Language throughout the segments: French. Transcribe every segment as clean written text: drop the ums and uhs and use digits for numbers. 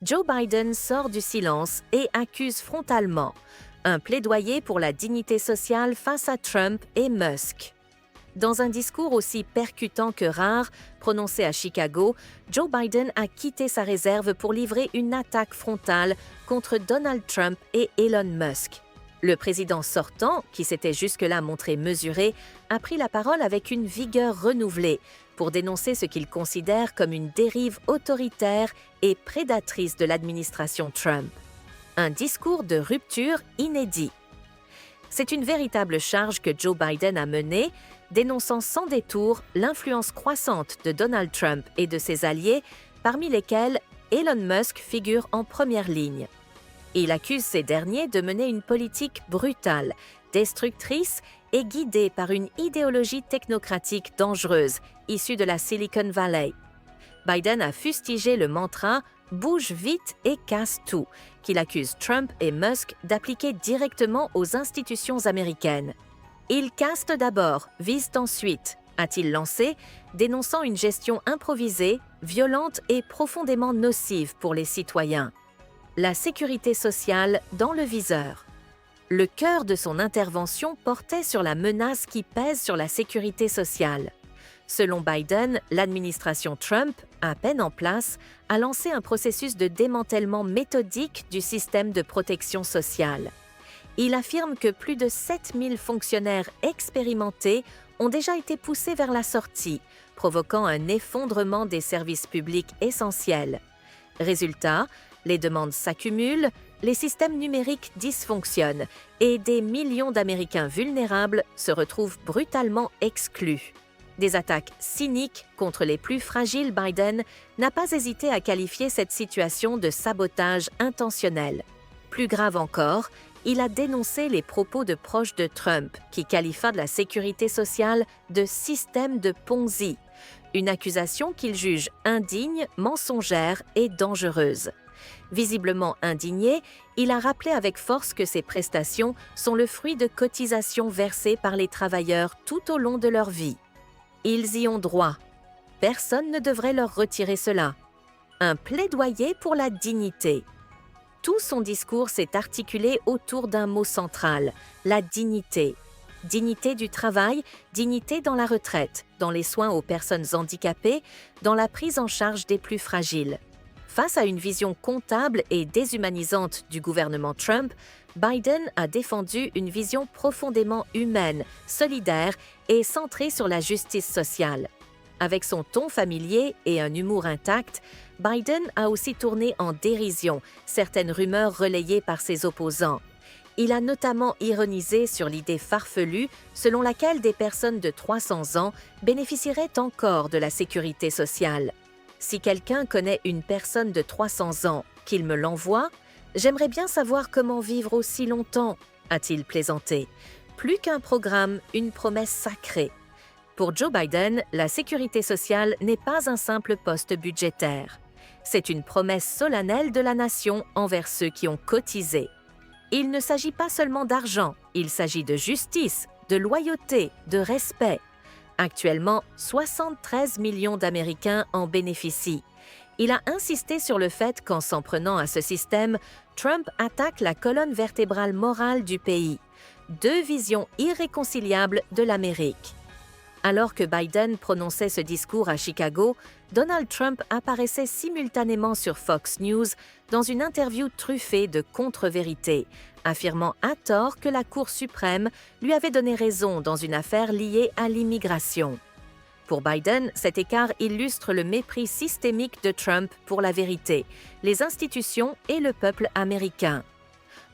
Joe Biden sort du silence et accuse frontalement un plaidoyer pour la dignité sociale face à Trump et Musk. Dans un discours aussi percutant que rare, prononcé à Chicago, Joe Biden a quitté sa réserve pour livrer une attaque frontale contre Donald Trump et Elon Musk. Le président sortant, qui s'était jusque-là montré mesuré, a pris la parole avec une vigueur renouvelée pour dénoncer ce qu'il considère comme une dérive autoritaire et prédatrice de l'administration Trump. Un discours de rupture inédit. C'est une véritable charge que Joe Biden a menée, dénonçant sans détour l'influence croissante de Donald Trump et de ses alliés, parmi lesquels Elon Musk figure en première ligne. Il accuse ces derniers de mener une politique brutale, destructrice et guidée par une idéologie technocratique dangereuse, issue de la Silicon Valley. Biden a fustigé le mantra « bouge vite et casse tout », qu'il accuse Trump et Musk d'appliquer directement aux institutions américaines. « Ils castent d'abord, visent ensuite », a-t-il lancé, dénonçant une gestion improvisée, violente et profondément nocive pour les citoyens. La sécurité sociale dans le viseur. Le cœur de son intervention portait sur la menace qui pèse sur la sécurité sociale. Selon Biden, l'administration Trump, à peine en place, a lancé un processus de démantèlement méthodique du système de protection sociale. Il affirme que plus de 7000 fonctionnaires expérimentés ont déjà été poussés vers la sortie, provoquant un effondrement des services publics essentiels. Résultat, les demandes s'accumulent, les systèmes numériques dysfonctionnent et des millions d'Américains vulnérables se retrouvent brutalement exclus. Des attaques cyniques contre les plus fragiles, Biden n'a pas hésité à qualifier cette situation de sabotage intentionnel. Plus grave encore, il a dénoncé les propos de proches de Trump qui qualifient de la sécurité sociale de système de Ponzi, une accusation qu'il juge indigne, mensongère et dangereuse. Visiblement indigné, il a rappelé avec force que ces prestations sont le fruit de cotisations versées par les travailleurs tout au long de leur vie. Ils y ont droit. Personne ne devrait leur retirer cela. Un plaidoyer pour la dignité. Tout son discours s'est articulé autour d'un mot central, la dignité. Dignité du travail, dignité dans la retraite, dans les soins aux personnes handicapées, dans la prise en charge des plus fragiles. Face à une vision comptable et déshumanisante du gouvernement Trump, Biden a défendu une vision profondément humaine, solidaire et centrée sur la justice sociale. Avec son ton familier et un humour intact, Biden a aussi tourné en dérision certaines rumeurs relayées par ses opposants. Il a notamment ironisé sur l'idée farfelue selon laquelle des personnes de 300 ans bénéficieraient encore de la sécurité sociale. Si quelqu'un connaît une personne de 300 ans, qu'il me l'envoie, j'aimerais bien savoir comment vivre aussi longtemps, a-t-il plaisanté. Plus qu'un programme, une promesse sacrée. Pour Joe Biden, la sécurité sociale n'est pas un simple poste budgétaire. C'est une promesse solennelle de la nation envers ceux qui ont cotisé. Il ne s'agit pas seulement d'argent, il s'agit de justice, de loyauté, de respect. Actuellement, 73 millions d'Américains en bénéficient. Il a insisté sur le fait qu'en s'en prenant à ce système, Trump attaque la colonne vertébrale morale du pays. Deux visions irréconciliables de l'Amérique. Alors que Biden prononçait ce discours à Chicago, Donald Trump apparaissait simultanément sur Fox News dans une interview truffée de contre-vérités, affirmant à tort que la Cour suprême lui avait donné raison dans une affaire liée à l'immigration. Pour Biden, cet écart illustre le mépris systémique de Trump pour la vérité, les institutions et le peuple américain.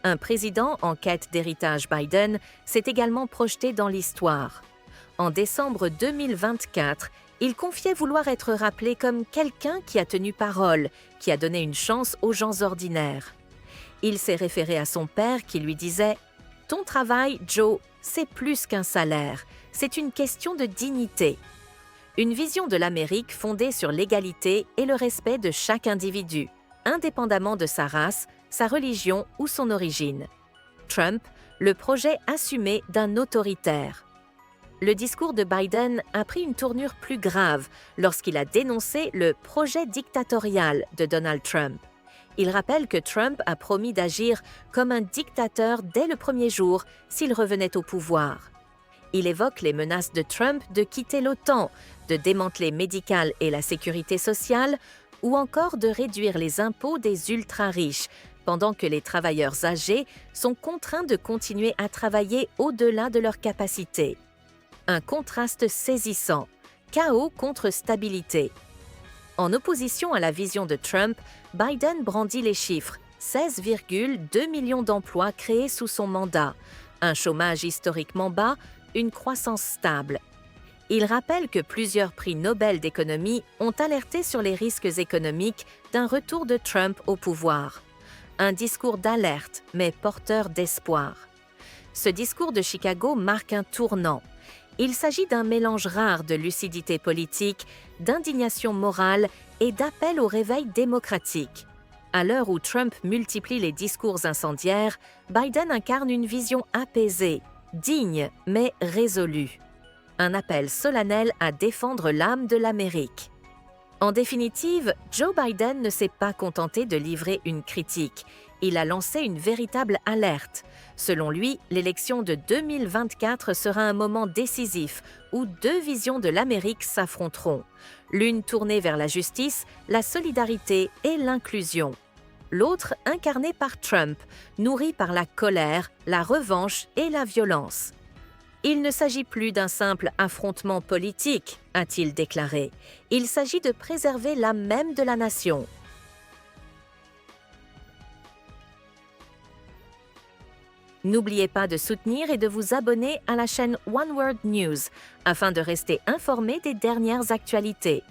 Un président en quête d'héritage Biden s'est également projeté dans l'histoire. En décembre 2024, il confiait vouloir être rappelé comme quelqu'un qui a tenu parole, qui a donné une chance aux gens ordinaires. Il s'est référé à son père qui lui disait « Ton travail, Joe, c'est plus qu'un salaire, c'est une question de dignité. » Une vision de l'Amérique fondée sur l'égalité et le respect de chaque individu, indépendamment de sa race, sa religion ou son origine. Trump, le projet assumé d'un autoritaire. Le discours de Biden a pris une tournure plus grave lorsqu'il a dénoncé le projet dictatorial de Donald Trump. Il rappelle que Trump a promis d'agir comme un dictateur dès le premier jour s'il revenait au pouvoir. Il évoque les menaces de Trump de quitter l'OTAN, de démanteler Medicaid et la sécurité sociale, ou encore de réduire les impôts des ultra-riches, pendant que les travailleurs âgés sont contraints de continuer à travailler au-delà de leurs capacités. Un contraste saisissant, chaos contre stabilité. En opposition à la vision de Trump, Biden brandit les chiffres, 16,2 millions d'emplois créés sous son mandat, un chômage historiquement bas, une croissance stable. Il rappelle que plusieurs prix Nobel d'économie ont alerté sur les risques économiques d'un retour de Trump au pouvoir. Un discours d'alerte, mais porteur d'espoir. Ce discours de Chicago marque un tournant. Il s'agit d'un mélange rare de lucidité politique, d'indignation morale et d'appel au réveil démocratique. À l'heure où Trump multiplie les discours incendiaires, Biden incarne une vision apaisée, digne mais résolue. Un appel solennel à défendre l'âme de l'Amérique. En définitive, Joe Biden ne s'est pas contenté de livrer une critique. Il a lancé une véritable alerte. Selon lui, l'élection de 2024 sera un moment décisif où deux visions de l'Amérique s'affronteront. L'une tournée vers la justice, la solidarité et l'inclusion. L'autre incarnée par Trump, nourrie par la colère, la revanche et la violence. Il ne s'agit plus d'un simple affrontement politique, a-t-il déclaré. Il s'agit de préserver l'âme même de la nation. N'oubliez pas de soutenir et de vous abonner à la chaîne One World News afin de rester informé des dernières actualités.